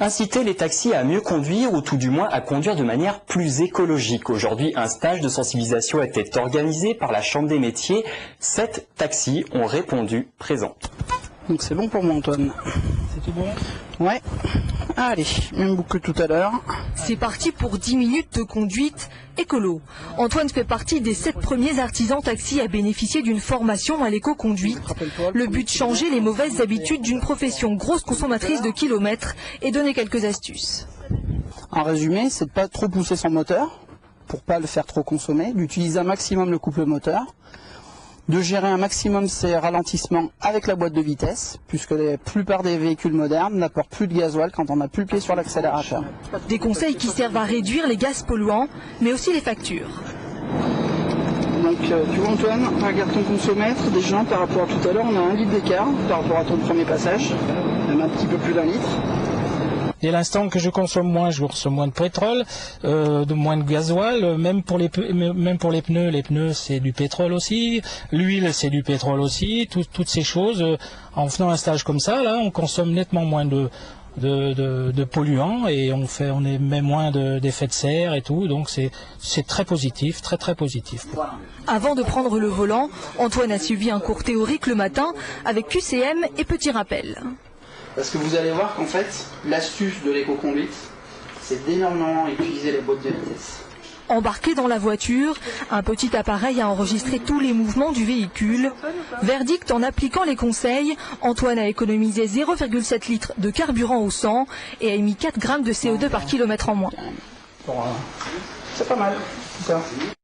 Inciter les taxis à mieux conduire ou tout du moins à conduire de manière plus écologique. Aujourd'hui, un stage de sensibilisation était organisé par la Chambre des métiers. 7 taxis ont répondu présents. Donc c'est bon pour moi, Antoine. C'est tout bon? Ouais. Allez, même boucle que tout à l'heure. C'est parti pour 10 minutes de conduite écolo. Antoine fait partie des 7 premiers artisans taxis à bénéficier d'une formation à l'éco-conduite. Le but, changer les mauvaises habitudes d'une profession grosse consommatrice de kilomètres et donner quelques astuces. En résumé, c'est de ne pas trop pousser son moteur pour pas le faire trop consommer, d'utiliser un maximum le couple moteur, de gérer un maximum ses ralentissements avec la boîte de vitesse, puisque la plupart des véhicules modernes n'apportent plus de gasoil quand on n'a plus le pied sur l'accélérateur. Des conseils qui servent à réduire les gaz polluants, mais aussi les factures. Donc tu vois Antoine, regarde ton consommètre, déjà par rapport à tout à l'heure, on a 1 litre d'écart par rapport à ton premier passage, même un petit peu plus d'1 litre. Dès l'instant que je consomme moins, je consomme moins de pétrole, moins de gasoil, même pour les pneus c'est du pétrole aussi, l'huile c'est du pétrole aussi, toutes ces choses. En faisant un stage comme ça, là, on consomme nettement moins de polluants et on émet moins d'effets de serre et tout, donc c'est très positif, très positif. Avant de prendre le volant, Antoine a suivi un cours théorique le matin avec QCM et petit rappel. Parce que vous allez voir qu'en fait, l'astuce de l'éco-conduite, c'est d'énormément utiliser les boîtes de vitesse. Embarqué dans la voiture, un petit appareil a enregistré tous les mouvements du véhicule. Verdict, en appliquant les conseils, Antoine a économisé 0,7 litres de carburant au 100 et a émis 4 grammes de CO2 par kilomètre en moins. C'est pas mal, en tout cas.